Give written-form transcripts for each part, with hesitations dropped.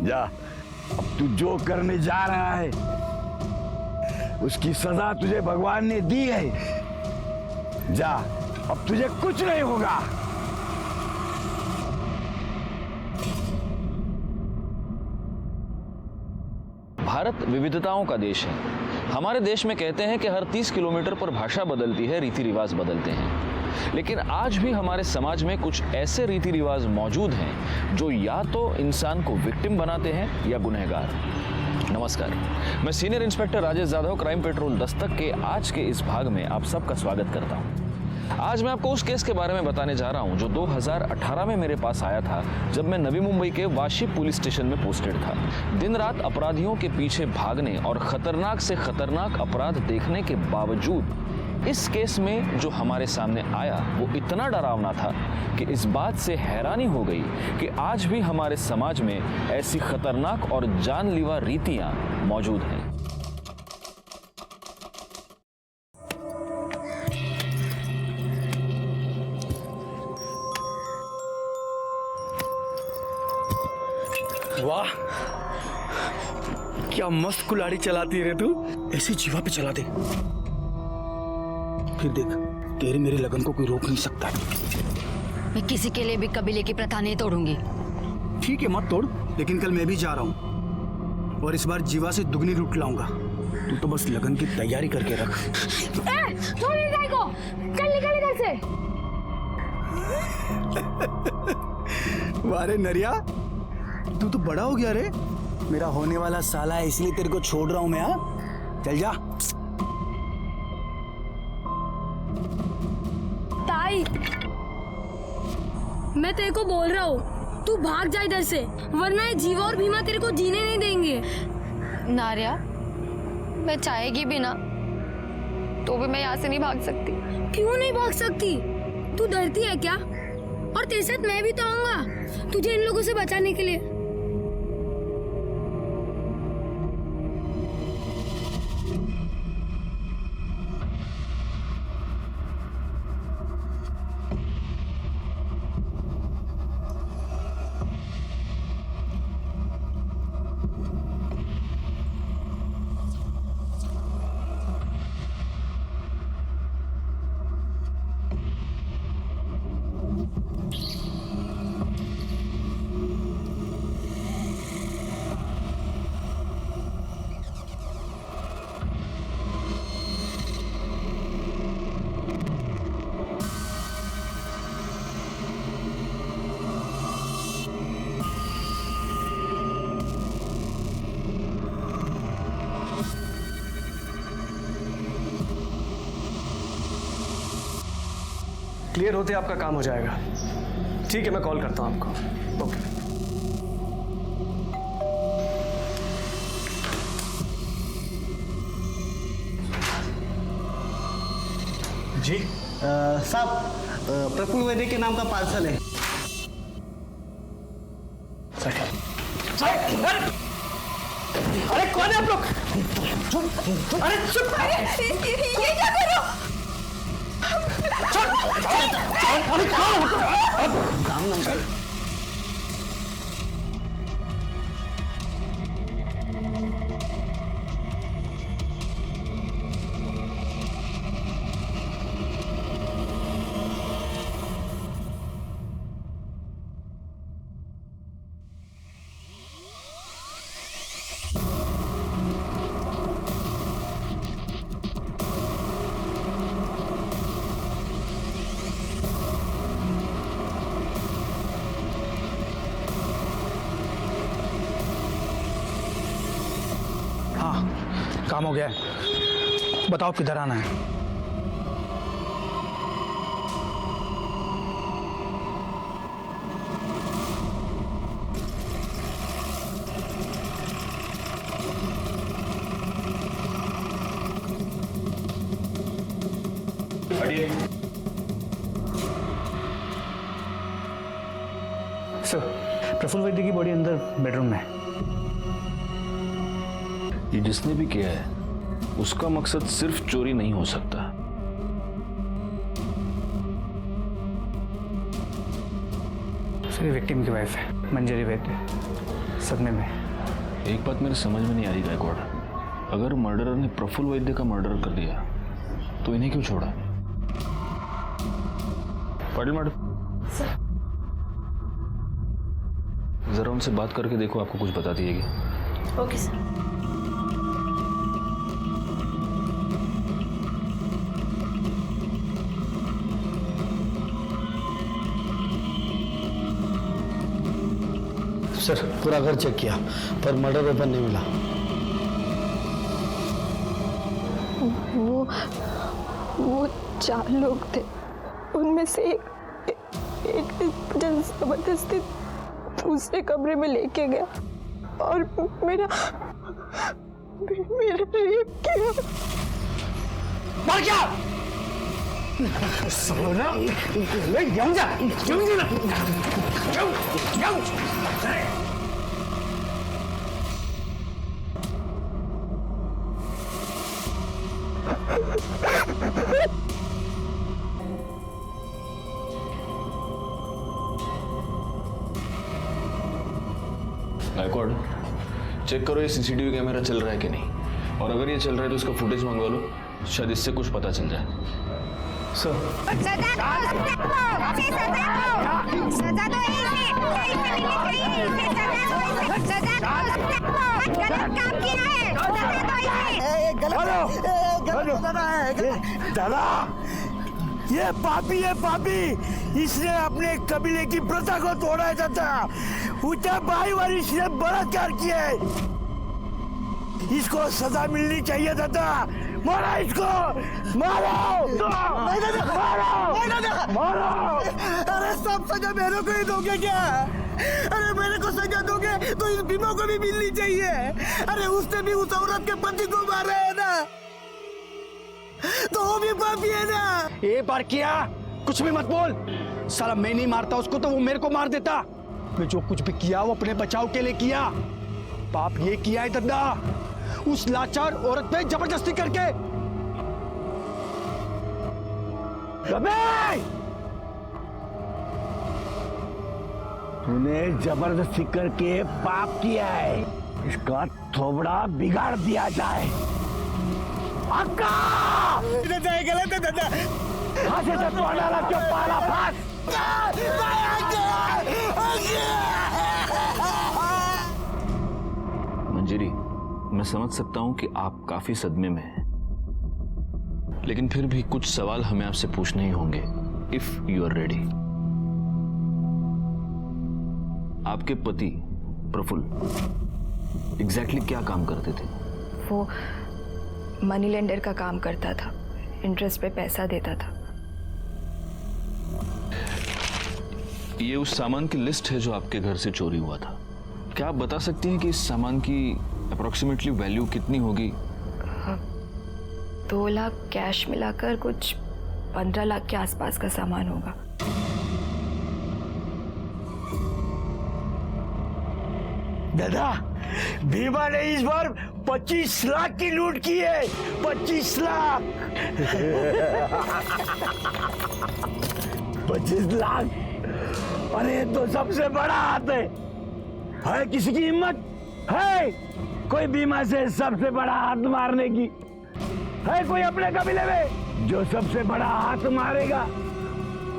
जा, अब तू जो करने जा रहा है उसकी सजा तुझे भगवान ने दी है। जा, अब तुझे कुछ नहीं होगा। भारत विविधताओं का देश है। हमारे देश में कहते हैं कि हर 30 किलोमीटर पर भाषा बदलती है, रीति रिवाज बदलते हैं। लेकिन आज भी हमारे समाज में कुछ ऐसे रीति रिवाज मौजूद हैं जो या तो इंसान को विक्टिम बनाते हैं या गुनहगार। नमस्कार, मैं senior inspector Rajesh Jadhav, crime petrol Dastak के आज के इस भाग में आप सबका स्वागत करता हूं। आज मैं आपको उस केस के बारे में बताने जा रहा हूं जो 2018 में मेरे पास आया था, जब मैं नवी मुंबई के वाशी पुलिस स्टेशन में पोस्टेड था। दिन रात अपराधियों के पीछे भागने और खतरनाक से खतरनाक अपराध देखने के बावजूद इस केस में जो हमारे सामने आया वो इतना डरावना था कि इस बात से हैरानी हो गई कि आज भी हमारे समाज में ऐसी खतरनाक और जानलेवा रीतियां मौजूद हैं। वाह, क्या मस्त कुल्हाड़ी चलाती है रे तू। ऐसे जीवा पे चला दे, फिर देख तेरे मेरे लगन को कोई रोक नहीं सकता। मैं किसी के लिए भी कबीले की प्रथा नहीं तोड़ूंगी। ठीक है, मत तोड़, लेकिन कल मैं भी जा रहा हूँ और इस बार जीवा से दुगनी लूट लाऊंगा। तू तो बस लगन की तैयारी करके रख। छोड़ इस गाय को, चल निकल इधर से। वारे नरिया, तू तो बड़ा हो गया रे। मेरा होने वाला साला है, इसलिए तेरे को छोड़ रहा हूँ मैं। हाँ, चल जा। ताई, मैं तेरे को बोल रहा हूँ, तू भाग जा इधर से, वरना ये जीवा और भीमा तेरे को जीने नहीं देंगे। नारिया, मैं चाहेगी भी ना तो भी मैं यहाँ से नहीं भाग सकती। क्यों नहीं भाग सकती? तू डरती है क्या? और तेरे साथ मैं भी तो आऊंगा तुझे इन लोगों से बचाने के लिए। क्लियर होते आपका काम हो जाएगा। ठीक है, मैं कॉल करता हूं आपको। ओके। जी साहब, प्रफुल्ल वैद्य के नाम का पार्सल है। अरे कौन है आप लोग? अरे चुप! ये क्या कर रहे हो? अरे काम नंबर काम हो गया है, बताओ किधर आना है। सर, प्रफुल्ल वैद्य की बॉडी अंदर बेडरूम में है। ये जिसने भी किया है उसका मकसद सिर्फ चोरी नहीं हो सकता। सर, ये विक्टिम की वाइफ है, मंजरी वैद्य, सदमे में। एक बात मेरे समझ में नहीं आ रही गायकवाड़, अगर मर्डरर ने प्रफुल्ल वैद्य का मर्डर कर दिया तो इन्हें क्यों छोड़ा? पाटिल मैडम, जरा उनसे बात करके देखो, आपको कुछ बता दिएगी। Okay sir. सर, पूरा घर चेक किया पर मर्डर वेपन नहीं मिला। वो 4 लोग थे, उनमें से एक जबरदस्ती दूसरे कमरे में लेके गया और मेरा रेप किया। मर गया। सोना, ले जाऊं जा, जाऊं ना, जाऊं। गायकवाड़, चेक करो ये सीसीटीवी कैमरा चल रहा है कि नहीं, और अगर ये चल रहा है तो इसका फुटेज मंगवा लो, शायद इससे कुछ पता चल जाए। सर, दादा, ये पापी है, पापी। इसने अपने कबीले की प्रथा को तोड़ा है दादा। ऊंचा भाई वाली ने बलात्कार किया है, इसको सजा मिलनी चाहिए दादा। मारो इसको, मारो, मारो। अरे सब सजा मेरे को ही दोगे क्या? अरे मेरे को सजा दोगे तो इन भीमों को भी मिलनी चाहिए। अरे उसने भी उस औरत के पति को मारा है ना, तो वो भी पापी है ना। एक बार किया, कुछ भी मत बोल। साला मैं नहीं मारता उसको तो वो मेरे को मार देता। मैं जो कुछ भी किया वो अपने बचाव के लिए किया। पाप ये किया है दद्दा, उस लाचार औरत पे जबरदस्ती करके। तूने जबरदस्ती करके पाप किया है, इसका थोबड़ा बिगाड़ दिया जाए। अक्का! दादा गलत है दादा। फांसी से तोड़ डाला, क्यों पाला फांस? मंजरी, मैं समझ सकता हूं कि आप काफी सदमे में हैं, लेकिन फिर भी कुछ सवाल हमें आपसे पूछने ही होंगे, इफ यू आर रेडी। आपके पति प्रफुल्ल एग्जैक्टली क्या काम करते थे? वो मनी लेंडर का काम करता था, इंटरेस्ट पे पैसा देता था। ये उस सामान की लिस्ट है जो आपके घर से चोरी हुआ था। क्या आप बता सकती हैं कि इस सामान की अप्रोक्सीमेटली वैल्यू कितनी होगी? 2 लाख कैश मिलाकर कुछ 15 लाख के आसपास का सामान होगा। दादा, भीमा ने इस बार 25 लाख की लूट की है। 25 लाख। 25 लाख। अरे तो सबसे बड़ा हाथ है किसी की हिम्मत है कोई भीमा से सबसे बड़ा हाथ मारने की? है कोई अपने कबीले में जो सबसे बड़ा हाथ मारेगा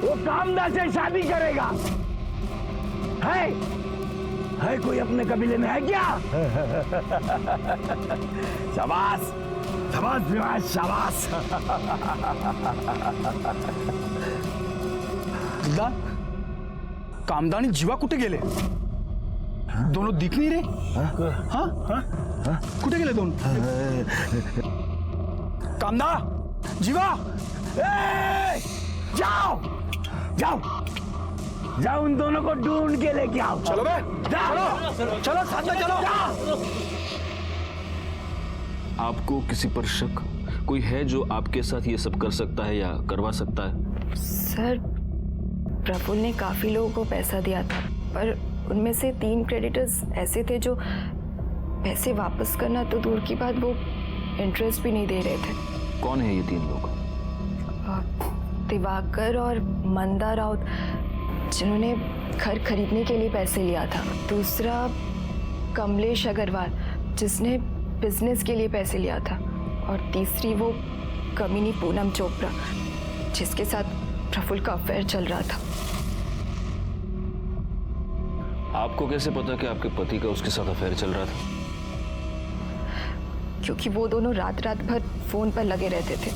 वो कामदा से शादी करेगा? है कोई अपने कबीले में? है क्या? शाबाश, शाबाश भीमा, शाबाश। कामदानी जीवा कुठे गेले? दोनों दिख नहीं रहे हाँ कुठे गेले दोन कामदा जीवा ए, जाओ जाओ जाओ उन दोनों को ढूंढ के लेके आओ। चलो बे चलो चलो साथ में चलो आपको किसी पर शक कोई है जो आपके साथ ये सब कर सकता है या करवा सकता है? सर प्रफुल्ल ने काफ़ी लोगों को पैसा दिया था, पर उनमें से 3 क्रेडिटर्स ऐसे थे जो पैसे वापस करना तो दूर की बात, वो इंटरेस्ट भी नहीं दे रहे थे। कौन है ये 3 लोग? दिवाकर और मंदा राउत, जिन्होंने घर खरीदने के लिए पैसे लिया था। दूसरा कमलेश अग्रवाल, जिसने बिजनेस के लिए पैसे लिया था। और तीसरी वो कमीनी पूनम चोपड़ा, जिसके साथ प्रफुल्ल का अफेयर चल रहा था। आपको कैसे पता कि आपके पति का उसके साथ अफेयर चल रहा था? क्योंकि वो दोनों रात रात भर फोन पर लगे रहते थे।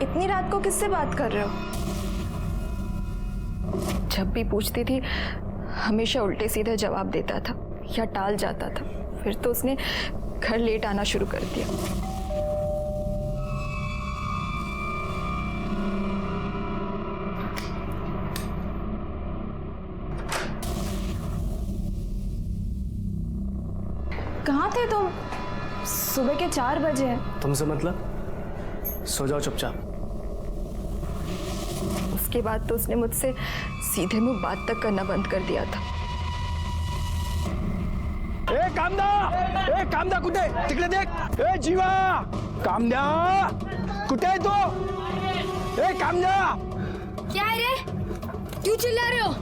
इतनी रात को किससे बात कर रहे हो? जब भी पूछती थी हमेशा उल्टे सीधे जवाब देता था या टाल जाता था। फिर तो उसने घर लेट आना शुरू कर दिया। कहाँ थे तुम? सुबह के 4 बजे हैं। तुमसे मतलब? सो जाओ चुपचाप। उसके बाद तो उसने मुझसे सीधे मुंह बात तक करना बंद कर दिया था। ए कामदा कुठे? तिकडे देख। ए जीवा कामदा कुठे आहे तू? ए कामदा क्या है रे? क्यों चिल्ला रहे हो?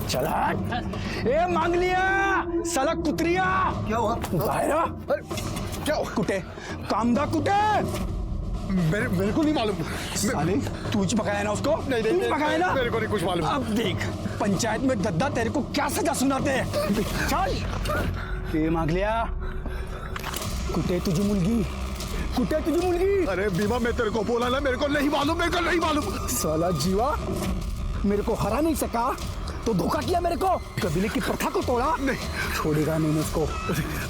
चला ए मांग लिया साला कुत्रिया। क्या हुआ? बाहेर आ। क्या हुआ? कुठे कामदा कुठे? मेरे को नहीं मालूम। साले तू ही पकाया ना उसको? नहीं तू पकाया ना? मेरे को नहीं कुछ मालूम। अब देख पंचायत में दद्दा तेरे को क्या सजा सुनाते हैं। चल ए मांग लिया कुठे तुझी मुलगी? कुठे तुझी मुलगी? अरे बीमा मैं तेरे को बोला ना, मेरे को नहीं मालूम। साला जीवा मेरे को हरा नहीं सका तो धोखा किया मेरे को। कबीले की प्रथा को तोड़ा। नहीं छोड़ेगा नहीं मैं उसको।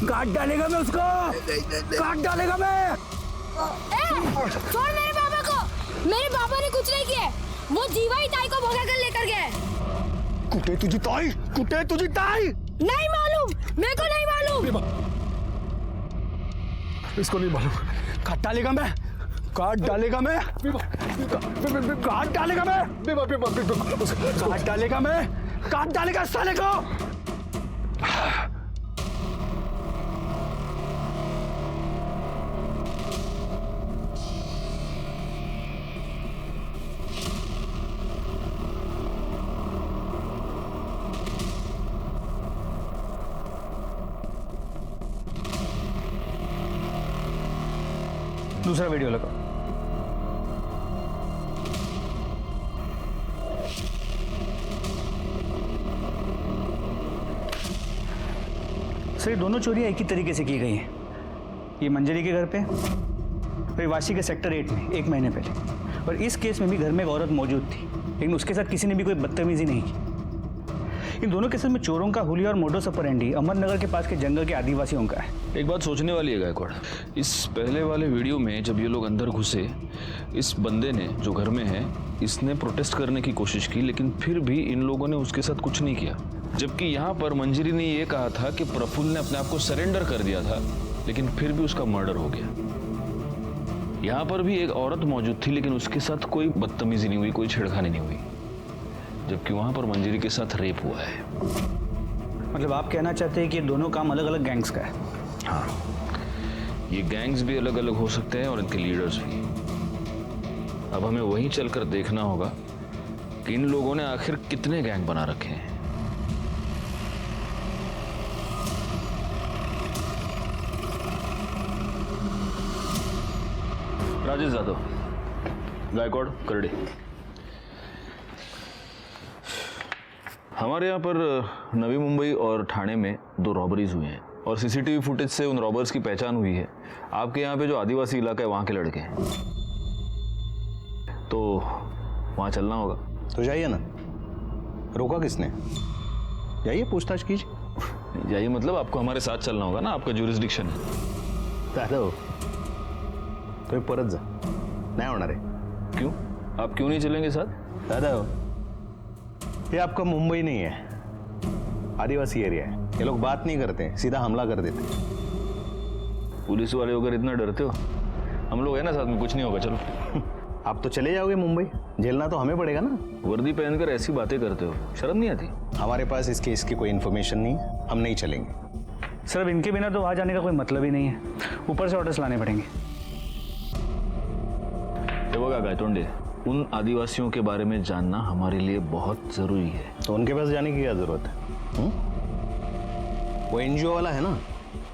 काट डालेगा मैं उसको। काट डालेगा मैं। छोड़ मेरे पापा को। मेरे पापा ने कुछ नहीं किया। वो जीवा ही ताई को भगा कर लेकर गए। कुठे तुझी ताई? कुठे तुझी ताई? नहीं मालूम, मेरे को नहीं मालूम। इसको नहीं मालूम। काट डालेगा मैं। काट डालेगा मैं। काट डालेगा मैं। काट डालेगा मैं। काट डालेगा साले को। दूसरा वीडियो लगाओ। सर ये दोनों चोरियां एक ही तरीके से की गई हैं। ये मंजरी के घर पे, फिर वाशी के सेक्टर 8 में 1 महीने पहले। और इस केस में भी घर में एक औरत मौजूद थी, लेकिन उसके साथ किसी ने भी कोई बदतमीजी नहीं की। इन दोनों केसेस में चोरों का हुलिया और मोडस ऑपरेंडी अहमदनगर के पास के जंगल के आदिवासियों का है। एक बात सोचने वाली है गायकवाड़, इस पहले वाले वीडियो में जब ये लोग अंदर घुसे, इस बंदे ने जो घर में है इसने प्रोटेस्ट करने की कोशिश की, लेकिन फिर भी इन लोगों ने उसके साथ कुछ नहीं किया। जबकि यहाँ पर मंजरी ने ये कहा था कि प्रफुल्ल ने अपने आप को सरेंडर कर दिया था, लेकिन फिर भी उसका मर्डर हो गया। यहाँ पर भी एक औरत मौजूद थी, लेकिन उसके साथ कोई बदतमीजी नहीं हुई, कोई छेड़खानी नहीं हुई, जबकि वहां पर मंजरी के साथ रेप हुआ है। मतलब आप कहना चाहते हैं कि ये दोनों काम अलग अलग गैंग्स का है? हाँ, ये गैंग्स भी अलग अलग हो सकते हैं और इनके लीडर्स भी। अब हमें वहीं चलकर देखना होगा कि इन लोगों ने आखिर कितने गैंग बना रखे हैं। राजेश यादव, गायकवाड़, करड़े। हमारे यहाँ पर नवी मुंबई और ठाणे में 2 रॉबरीज हुई हैं और सीसीटीवी फुटेज से उन रॉबर्स की पहचान हुई है। आपके यहाँ पे जो आदिवासी इलाका है वहाँ के लड़के हैं, तो वहाँ चलना होगा। तो जाइए ना, रोका किसने? जाइए पूछताछ कीजिए। जाइए मतलब आपको हमारे साथ चलना होगा ना, आपका ज्यूरिसडिक्शन है। दादा तुम्ही परत जा, नाही होणार आहे। क्यों? आप क्यों नहीं चलेंगे साथ? दादा ये आपका मुंबई नहीं है, आदिवासी एरिया है। ये लोग बात नहीं करते, सीधा हमला कर देते। पुलिस वाले होकर इतना डरते हो? हम लोग है ना साथ में, कुछ नहीं होगा, चलो। आप तो चले जाओगे मुंबई, झेलना तो हमें पड़ेगा ना। वर्दी पहनकर ऐसी बातें करते हो, शर्म नहीं आती? हमारे पास इस केस की कोई इन्फॉर्मेशन नहीं है, हम नहीं चलेंगे। सर अब इनके बिना तो आ जाने का कोई मतलब ही नहीं है, ऊपर से ऑर्डर्स लाने पड़ेंगे। ये बघा गायतोंडे, उन आदिवासियों के बारे में जानना हमारे लिए बहुत जरूरी है। तो उनके पास जाने की क्या जरूरत है? वो एनजीओ वाला है ना,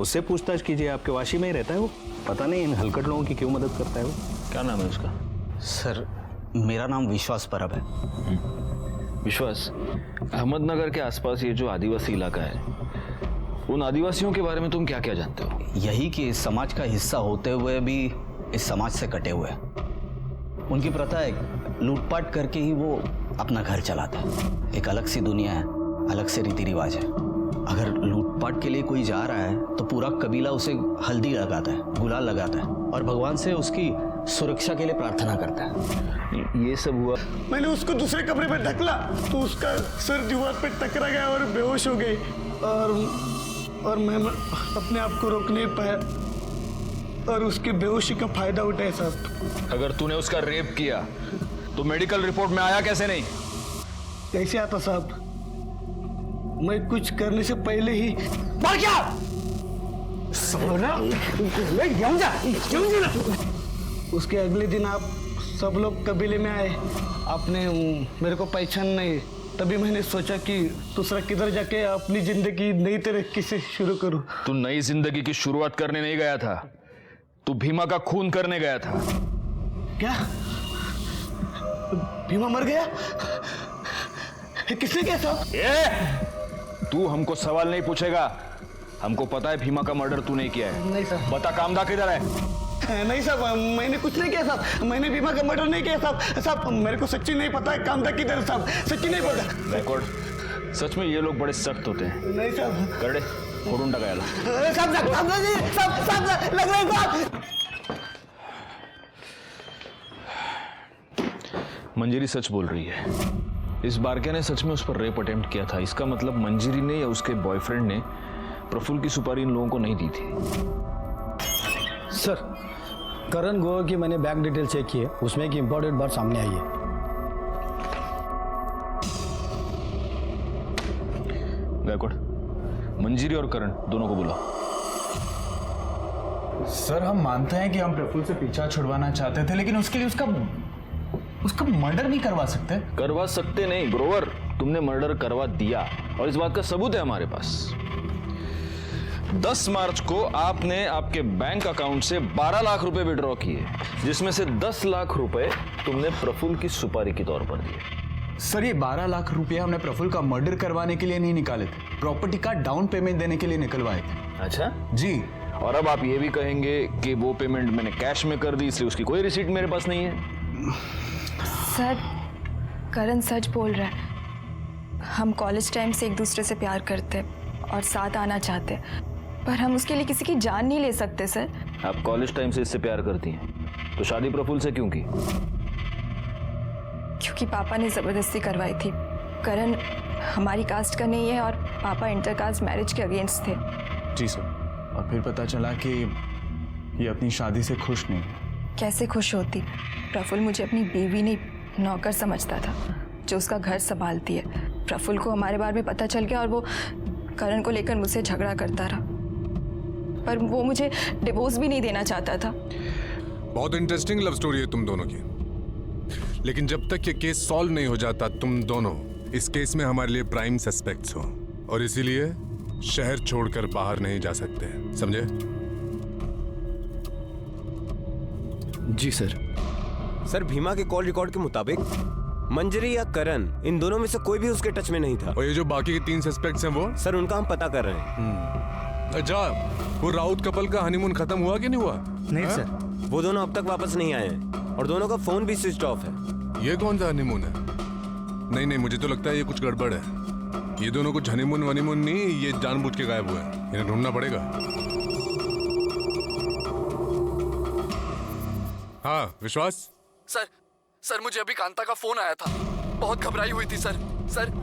उससे पूछताछ कीजिए। आपके वाशी में ही रहता है वो, पता नहीं इन हलकट लोगों की क्यों मदद करता है वो। क्या नाम है उसका? सर मेरा नाम विश्वास परब है। विश्वास, अहमदनगर के आसपास ये जो आदिवासी इलाका है, उन आदिवासियों के बारे में तुम क्या क्या जानते हो? यही कि इस समाज का हिस्सा होते हुए भी इस समाज से कटे हुए हैं। उनकी प्रथा है, लूटपाट करके ही वो अपना घर चलाता है। एक अलग सी दुनिया है, अलग से रीति रिवाज है। अगर लूटपाट के लिए कोई जा रहा है तो पूरा कबीला उसे हल्दी लगाता है, गुलाल लगाता है और भगवान से उसकी सुरक्षा के लिए प्रार्थना करता है। ये सब हुआ? मैंने उसको दूसरे कमरे में ढकला तो उसका सर दीवार पे टकरा गया और बेहोश हो गई, और मैं अपने आप को रोक नहीं पाया और उसकी बेहोशी का फायदा उठाया साहब। अगर तूने उसका रेप किया तो मेडिकल रिपोर्ट में आया कैसे नहीं? कैसे आता साहब? मैं कुछ करने से पहले ही मर गया। उसके अगले दिन आप सब लोग कबीले में आए, आपने मेरे को पहचान नहीं, तभी मैंने सोचा कि दूसरा किधर जाके अपनी जिंदगी नई तरीके से शुरू करूं। तू नई जिंदगी की शुरुआत करने नहीं गया था, तू भीमा का खून करने गया था। क्या भीमा मर गया? किसने किया साहब? तू हमको सवाल नहीं पूछेगा, हमको पता है भीमा का मर्डर तू नहीं किया है। नहीं साहब। बता कामदा किधर है? नहीं साहब, मैंने कुछ नहीं किया साहब, मैंने भीमा का मर्डर नहीं किया साहब। साहब मेरे को सच्ची नहीं पता है कामदा किधर है साहब, सच्ची नहीं पता। रिकॉर्ड, सच में ये लोग बड़े सख्त होते हैं। नहीं साहब। करडे फोडून टाकायला। साहब लग रहा है साहब। मंजीरी सच बोल रही है। इस बारके ने सच में उस पर रेप अटेम्प्ट किया था। इसका मतलब मंजीरी ने या उसके बॉयफ्रेंड ने प्रफुल्ल की सुपारी इन लोगों को नहीं दी थी। सर करण गोवा की मैंने बैंक डिटेल चेक की है, उसमें एक इंपॉर्टेंट बात सामने आई है। गायकवाड़, मंजीरी और करण दोनों को बुलाओ। सर हम मानते हैं कि हम प्रफुल्ल से पीछा छुड़वाना चाहते थे, लेकिन उसके लिए उसका मर्डर नहीं करवा सकते। करवा सकते नहीं ग्रोवर, तुमने मर्डर करवा दिया और इस बात का सबूत है हमारे पास। 10 मार्च को आपने आपके बैंक अकाउंट से 12 लाख रुपए विड्रॉ किए, जिसमें से 10 लाख रुपए तुमने प्रफुल्ल की सुपारी के तौर पर दिए। सर ये 12 लाख रुपए हमने प्रफुल्ल का मर्डर करवाने के लिए नहीं निकाले थे, प्रॉपर्टी का डाउन पेमेंट देने के लिए निकलवाए थे। अच्छा जी। और अब आप ये भी कहेंगे कि वो पेमेंट मैंने कैश में कर दी, इसलिए उसकी कोई रिसीट मेरे पास नहीं है। सर करण सच बोल रहा है। हम कॉलेज टाइम से एक दूसरे से प्यार करते और साथ आना चाहते, पर हम उसके लिए किसी की जान नहीं ले सकते सर। आप कॉलेज टाइम से इससे प्यार करती हैं, तो शादी प्रफुल्ल से क्यों की? क्योंकि पापा ने ज़बरदस्ती करवाई थी। करण हमारी कास्ट का नहीं है और पापा इंटरकास्ट मैरिज के अगेंस्ट थे। जी सर। और फिर पता चला कि ये अपनी शादी से खुश नहीं है। कैसे खुश होती? प्रफुल्ल मुझे अपनी बीवी नहीं नौकर समझता था जो उसका घर संभालती है। प्रफुल्ल को हमारे बारे में पता चल गया और वो करण को लेकर मुझसे झगड़ा करता रहा, पर वो मुझे डिवोर्स भी नहीं देना चाहता था। बहुत इंटरेस्टिंग लव स्टोरी है तुम दोनों की, लेकिन जब तक ये केस सॉल्व नहीं हो जाता तुम दोनों इस केस में हमारे लिए प्राइम सस्पेक्ट्स हो, और इसीलिए शहर छोड़कर बाहर नहीं जा सकते, समझे? जी सर। सर भीमा के कॉल रिकॉर्ड के मुताबिक मंजरी या करण, इन दोनों में से कोई भी उसके टच में नहीं था। और ये जो बाकी के 3 सस्पेक्ट्स हैं वो? सर उनका हम पता कर रहे हैं। अच्छा, वो राउत कपल का हनीमून खत्म हुआ कि नहीं हुआ? नहीं सर, वो दोनों अब तक वापस नहीं आए हैं और दोनों का फोन भी स्विच ऑफ है। ये कौन सा हनीमून है? नहीं, मुझे तो लगता है ये कुछ गड़बड़ है। ये दोनों कुछ हनीमून वनीमून नहीं, ये जानबूझ के गायब हुए हैं। इन्हें ढूंढना पड़ेगा। हाँ विश्वास। सर मुझे अभी कांता का फोन आया था। बहुत घबराई हुई थी सर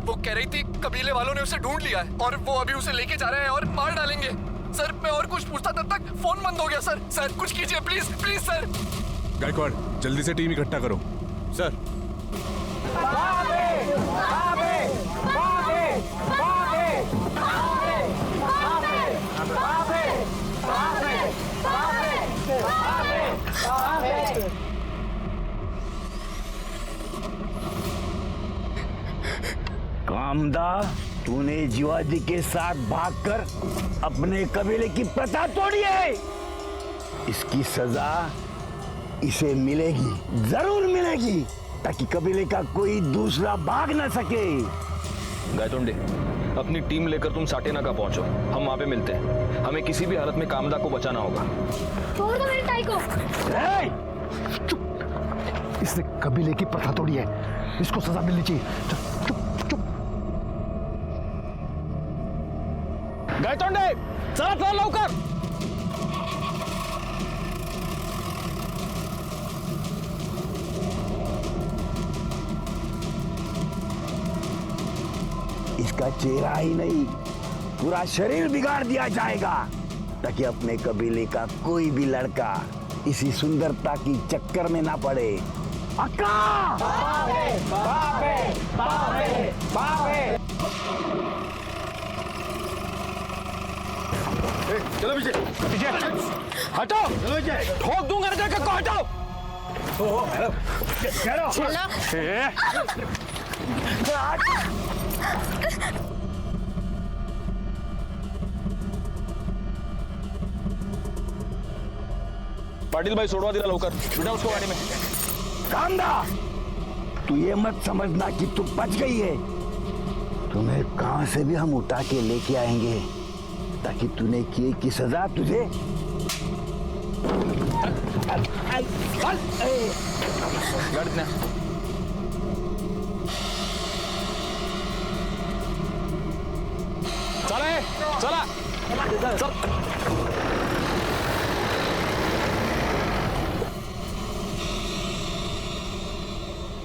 वो कह रही थी कबीले वालों ने उसे ढूंढ लिया है और वो अभी उसे लेके जा रहे हैं और मार डालेंगे। सर मैं और कुछ पूछता तब तक फोन बंद हो गया। सर कुछ कीजिए प्लीज प्लीज सर। गायकवाड़ जल्दी से टीम इकट्ठा करो। सर कामदा, तूने जीवाजी के साथ भागकर अपने कबीले की प्रथा तोड़ी है। इसकी सजा इसे मिलेगी, जरूर मिलेगी, ताकि कबीले का कोई दूसरा भाग न सके। गायतोंडे, अपनी टीम लेकर तुम साटेना का पहुंचो। हम वहां पे मिलते हैं। हमें किसी भी हालत में कामदा को बचाना होगा। छोड़ दो मेरे टाई को। चुप! इसने कबीले की प्रथा तोड़ी है, इसको सजा मिलनी चाहिए। चुप चुप चुप। गायतोंडे, चला लवकर। इसका चेहरा ही नहीं, पूरा शरीर बिगाड़ दिया जाएगा, ताकि अपने कबीले का कोई भी लड़का इसी सुंदरता की चक्कर में ना पड़े। अक्का! बाबे, बाबे, बाबे, बाबे। चलो पीछे पीछे हटो। चलो पीछे, ठोक दूंगा ना को, हटो। पाटिल भाई सोडवा दिला लवकर, बिठा उसको गाड़ी में। कामदा, तू ये मत समझना कि तू बच गई है। तुम्हें कहां से भी हम उठा के लेके आएंगे, ताकि तूने किए की सजा तुझे। गाड़ी में चला चल।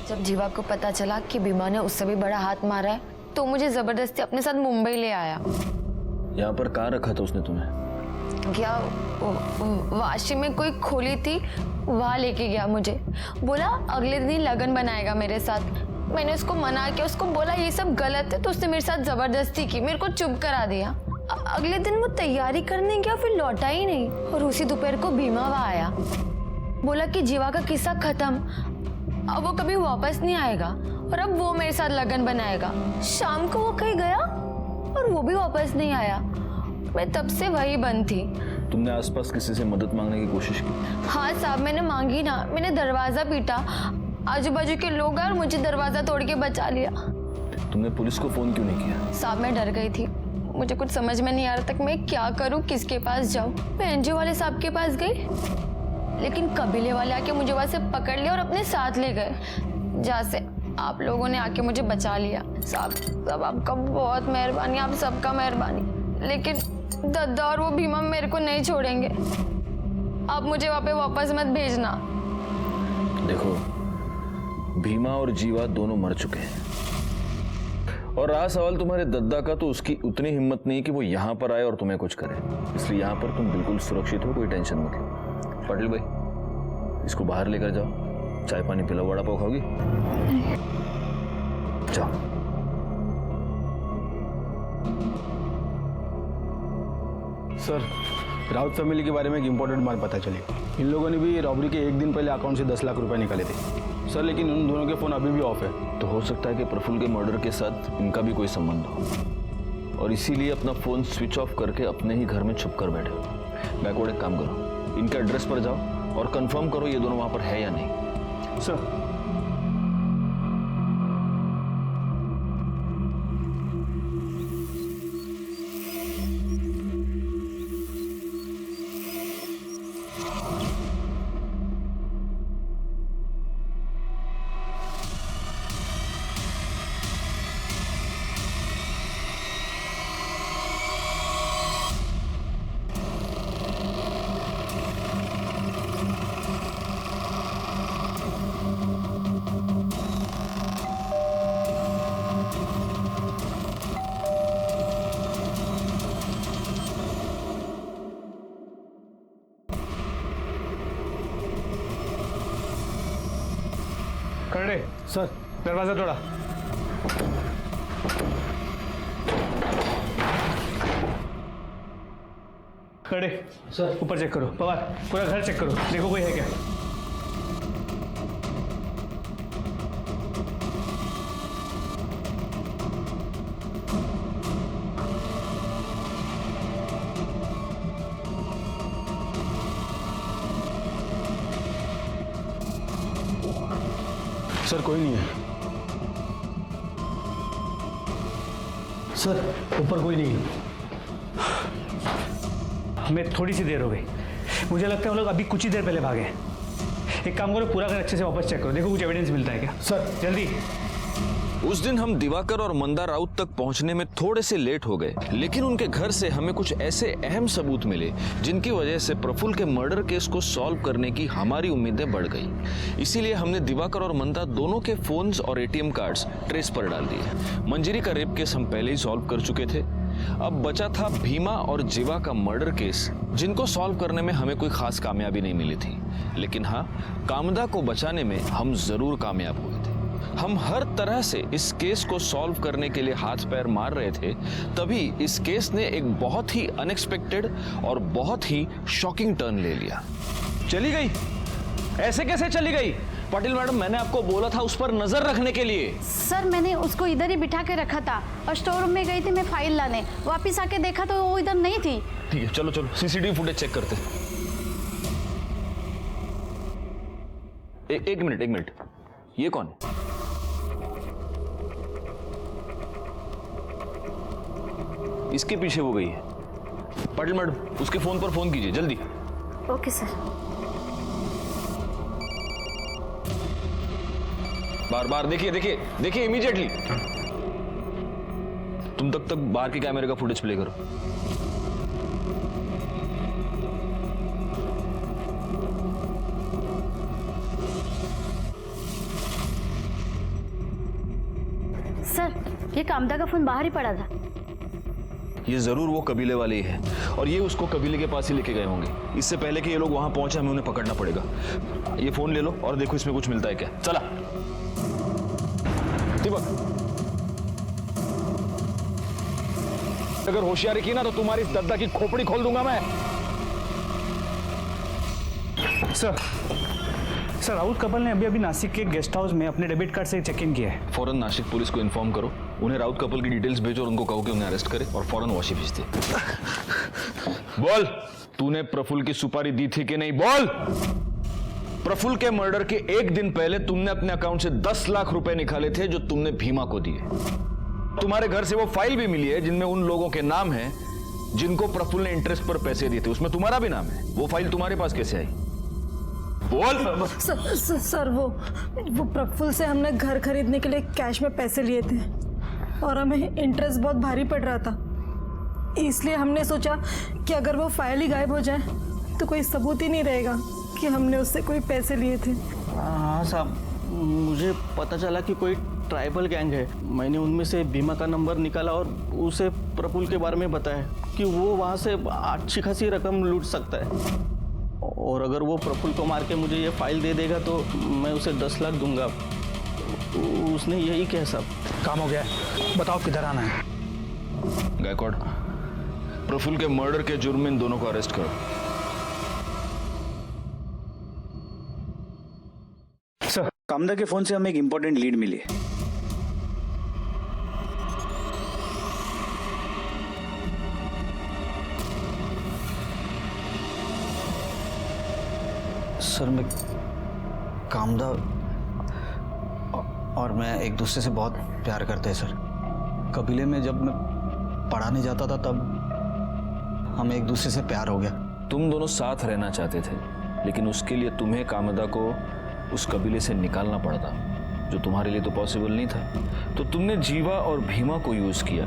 जब जीवा को पता चला कि भीमा ने उससे भी बड़ा हाथ मारा है, तो मुझे जबरदस्ती अपने साथ मुंबई ले आया। यहाँ पर कहाँ रखा था उसने तुम्हें? क्या वाशी में कोई खोली थी, वहाँ लेके गया मुझे। बोला अगले दिन ही लगन बनाएगा मेरे साथ। मैंने उसको मना किया, उसको बोला ये सब गलत है, तो उसने मेरे साथ जबरदस्ती की, मेरे को चुप करा दिया। अगले दिन वो तैयारी करने गया, फिर लौटा ही नहीं। और उसी दोपहर को भीमा वहाँ आया, बोला कि जीवा का किस्सा खत्म, अब वो कभी वापस नहीं आएगा और अब वो मेरे साथ लगन बनाएगा। शाम को वो कहीं गया और वो भी वापस नहीं आया। मैं तब से वही बंद थी। तुमने आसपास किसी से मदद मांगने की कोशिश की? हाँ साहब, मैंने मांगी ना। मैंने दरवाजा पीटा, आजू बाजू के लोग आए और मुझे दरवाजा तोड़ के बचा लिया। तुमने पुलिस को फोन क्यों नहीं किया? साहब मैं डर गई थी, मुझे कुछ समझ में नहीं आ रहा था कि मैं क्या करूं, किसके पास जाऊं। मैं एनजीओ वाले साहब के पास गई, लेकिन कबीले वाले आके मुझे वहां से पकड़ लिया और अपने साथ ले गए, जहाँ से आप लोगों ने आके मुझे बचा लिया। साहब आपका बहुत मेहरबानी, आप सबका मेहरबानी। लेकिन दद्दा और वो भीमा मेरे को नहीं छोड़ेंगे। आप मुझे वहां पे वापस मत भेजना। देखो, भीमा और जीवा दोनों मर चुके हैं, और रहा सवाल तुम्हारे दद्दा का, तो उसकी उतनी हिम्मत नहीं कि वो यहाँ पर आए और तुम्हें कुछ करे। इसलिए यहाँ पर तुम बिल्कुल सुरक्षित हो, कोई टेंशन मत लो। पाटिल भाई, इसको बाहर लेकर जाओ, चाय पानी पिलाओ। वड़ा पाव खाओगी? जाओ। सर, राउत फैमिली के बारे में एक इम्पोर्टेंट बात पता चली। इन लोगों ने भी रॉबरी के एक दिन पहले अकाउंट से 10 लाख रुपए निकाले थे सर, लेकिन उन दोनों के फोन अभी भी ऑफ है। तो हो सकता है कि प्रफुल्ल के मर्डर के साथ इनका भी कोई संबंध हो, और इसीलिए अपना फोन स्विच ऑफ करके अपने ही घर में छुप कर बैठे। बैकवर्ड एक काम करो, इनके एड्रेस पर जाओ और कंफर्म करो ये दोनों वहां पर है या नहीं। सर खड़े सर, दरवाजा तोड़ा। खड़े सर, ऊपर चेक करो। पवार, पूरा घर चेक करो, देखो कोई है क्या। सर कोई नहीं है। सर ऊपर कोई नहीं है। हमें थोड़ी सी देर हो गई, मुझे लगता है वो लोग अभी कुछ ही देर पहले भागे। एक काम करो, पूरा घर अच्छे से वापस चेक करो, देखो कुछ एविडेंस मिलता है क्या। सर जल्दी। उस दिन हम दिवाकर और मंदा राउत तक पहुंचने में थोड़े से लेट हो गए, लेकिन उनके घर से हमें कुछ ऐसे अहम सबूत मिले जिनकी वजह से प्रफुल्ल के मर्डर केस को सॉल्व करने की हमारी उम्मीदें बढ़ गई। इसीलिए हमने दिवाकर और मंदा दोनों के फोन्स और एटीएम कार्ड्स ट्रेस पर डाल दिए। मंजरी का रेप केस हम पहले ही सॉल्व कर चुके थे। अब बचा था भीमा और जीवा का मर्डर केस, जिनको सॉल्व करने में हमें कोई खास कामयाबी नहीं मिली थी, लेकिन हाँ, कामदा को बचाने में हम जरूर कामयाब हुए थे। हम हर तरह से इस केस को सॉल्व करने के लिए हाथ पैर मार रहे थे, तभी इस केस ने एक बहुत ही अनएक्सपेक्टेड और बहुत ही शॉकिंग टर्न ले लिया। चली गई? ऐसे कैसे चली गई? पाटिल मैडम, मैंने आपको बोला था उस पर नजर रखने के लिए। सर मैंने उसको इधर ही बिठा के रखा था और स्टोर रूम में गई थी मैं फाइल लाने, वापस आके देखा तो वो इधर नहीं थी। ठीक है, चलो चलो सीसीटीवी फुटेज चेक करते। एक मिनट, ये कौन है? इसके पीछे वो गई है। पाटिल मैडम, उसके फोन पर फोन कीजिए जल्दी। Okay sir. बार देखिए इमीडिएटली। तुम तक बाहर के कैमरे का फुटेज प्ले करो। सर ये कामदा का फोन बाहर ही पड़ा था। ये जरूर वो कबीले वाले ही है और ये उसको कबीले के पास ही लेके गए होंगे। इससे पहले कि ये लोग वहां पहुंचे हमें उन्हें पकड़ना पड़ेगा। ये फोन ले लो और देखो इसमें कुछ मिलता है क्या। चला दीपक, अगर होशियारी की ना तो तुम्हारी इस दद्दा की खोपड़ी खोल दूंगा मैं। सर राउत कपल ने अभी नासिक के गेस्ट हाउस में अपने डेबिट कार्ड से चेक इन किया है। फौरन नासिक पुलिस को इन्फॉर्म करो, उन्हें राउत कपल की डिटेल्स भेजो और उनको कहो कि उन्हें अरेस्ट करे और फौरन वाशी भेज दे। बोल, तूने प्रफुल्ल की सुपारी दी थी कि नहीं? बोल। प्रफुल्ल के मर्डर के एक दिन पहले तुमने अपने अकाउंट से 10 लाख रुपए निकाले थे जो तुमने भीमा को दिए। तुम्हारे घर से वो फाइल भी मिली है जिनमें उन लोगों के नाम हैं जिनको प्रफुल्ल ने इंटरेस्ट पर पैसे दिए थे, उसमें तुम्हारा भी नाम है। वो फाइल तुम्हारे पास कैसे आई? बोल। सर वो प्रफुल्ल से हमने घर खरीदने के लिए कैश में पैसे लिए थे और हमें इंटरेस्ट बहुत भारी पड़ रहा था, इसलिए हमने सोचा कि अगर वो फाइल ही गायब हो जाए तो कोई सबूत ही नहीं रहेगा कि हमने उससे कोई पैसे लिए थे। हाँ साहब, मुझे पता चला कि कोई ट्राइबल गैंग है। मैंने उनमें से भीमा का नंबर निकाला और उसे प्रफुल्ल के बारे में बताया कि वो वहाँ से अच्छी खासी रकम लूट सकता है और अगर वो प्रफुल्ल को मार के मुझे ये फाइल दे देगा तो मैं उसे 10 लाख दूंगा। उसने यही कहा साहब। काम हो गया, बताओ किधर आना है। गायकवाड़, प्रफुल्ल के मर्डर के जुर्म में इन दोनों को अरेस्ट करो। सर, कामदा के फोन से हमें एक इंपॉर्टेंट लीड मिली है। सर, मैं कामदा और मैं एक दूसरे से बहुत प्यार करते हैं सर। कबीले में जब मैं पढ़ाने जाता था तब हमें एक दूसरे से प्यार हो गया। तुम दोनों साथ रहना चाहते थे, लेकिन उसके लिए तुम्हें कामदा को उस कबीले से निकालना पड़ता, जो तुम्हारे लिए तो पॉसिबल नहीं था। तो तुमने जीवा और भीमा को यूज किया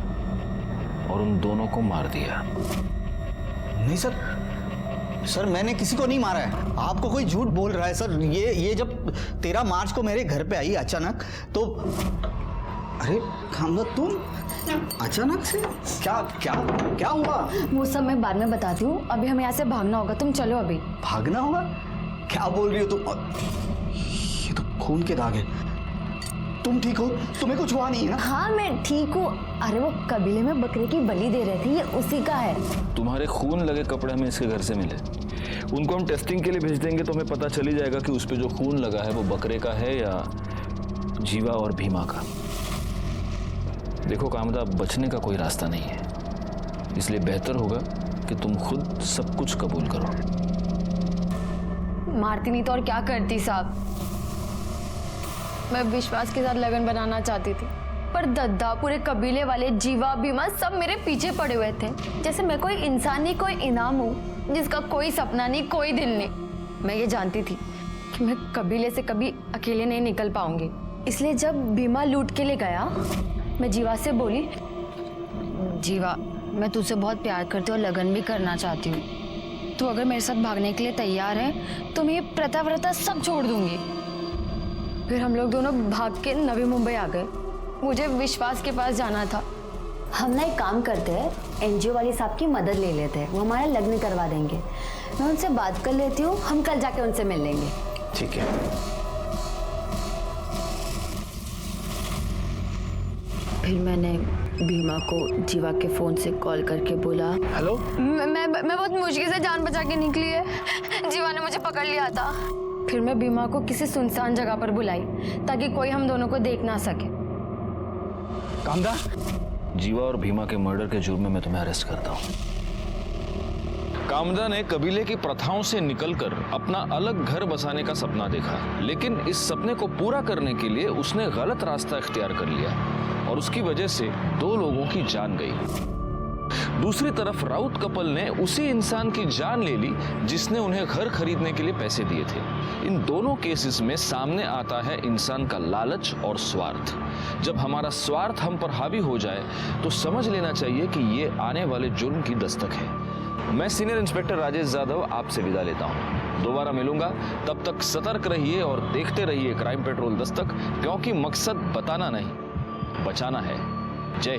और उन दोनों को मार दिया। नहीं सर, मैंने किसी को नहीं मारा है। आपको कोई झूठ बोल रहा है सर। ये जब 13 मार्च को मेरे घर पे आई अचानक तो अरे कामदा, तुम अचानक से क्या हुआ? वो सब मैं बाद में बताती हूँ, अभी हमें यहाँ से भागना होगा। तुम चलो अभी। भागना होगा? क्या बोल रही हो तुम? ये तो खून के दाग है। तुम ठीक हो? तुम्हें कुछ हुआ नहीं है ना? हाँ मैं ठीक हूँ। अरे वो कबीले में बकरे की बलि दे रहे थे, ये उसी का है। तुम्हारे खून लगे कपड़े हमें इसके घर से मिले, उनको हम टेस्टिंग के लिए भेज देंगे तो हमें पता चल ही जाएगा कि उस पे जो खून लगा है वो बकरे का है या जीवा और भीमा का। देखो कामदा, बचने का कोई रास्ता नहीं है, इसलिए बेहतर होगा कि तुम खुद सब कुछ कबूल करो। मारती नहीं तो और क्या करती साहब। मैं विश्वास के साथ लगन बनाना चाहती थी, पर दद्दा, पूरे कबीले वाले, जीवा, भीमा सब मेरे पीछे पड़े हुए थे, जैसे मैं कोई इंसान नहीं, कोई इनाम हूँ जिसका कोई सपना नहीं, कोई दिल नहीं। मैं ये जानती थी कि मैं कबीले से कभी अकेले नहीं निकल पाऊंगी, इसलिए जब भीमा लूट के लिए गया, मैं जीवा से बोली, जीवा मैं तुझसे बहुत प्यार करती हूँ और लगन भी करना चाहती हूँ। तू अगर मेरे साथ भागने के लिए तैयार है तो मैं ये प्रथा व्रता सब छोड़ दूंगी। फिर हम लोग दोनों भाग के नवी मुंबई आ गए। मुझे विश्वास के पास जाना था। हम ना एक काम करते हैं, एनजीओ वाली साहब की मदद ले लेते हैं, वो हमारा लग्न करवा देंगे। मैं उनसे बात कर लेती हूँ, हम कल जाके उनसे मिल लेंगे। ठीक है। फिर मैंने भीमा को जीवा के फोन से कॉल करके बोला, हेलो। मैं बहुत मुश्किल से जान बचा के निकली है, जीवा ने मुझे पकड़ लिया था। फिर मैं भीमा को किसी सुनसान जगह पर बुलाई ताकि कोई हम दोनों को देख ना सके। कामदा, जीवा और भीमा के मर्डर के जुर्म में मैं तुम्हें अरेस्ट करता हूँ। कामदा ने कबीले की प्रथाओं से निकलकर अपना अलग घर बसाने का सपना देखा, लेकिन इस सपने को पूरा करने के लिए उसने गलत रास्ता इख्तियार कर लिया और उसकी वजह से 2 लोगों की जान गई। दूसरी तरफ राउत कपल ने उसी इंसान की जान ले ली जिसने उन्हें घर खरीदने के लिए पैसे दिए थे। इन दोनों केसेस में सामने आता है इंसान का लालच और स्वार्थ। जब हमारा स्वार्थ हम पर हावी हो जाए तो समझ लेना चाहिए कि ये आने वाले जुर्म की दस्तक है। मैं सीनियर इंस्पेक्टर राजेश यादव आपसे विदा लेता हूँ। दोबारा मिलूंगा, तब तक सतर्क रहिए और देखते रहिए क्राइम पेट्रोल दस्तक, क्योंकि मकसद बताना नहीं, बचाना है। जय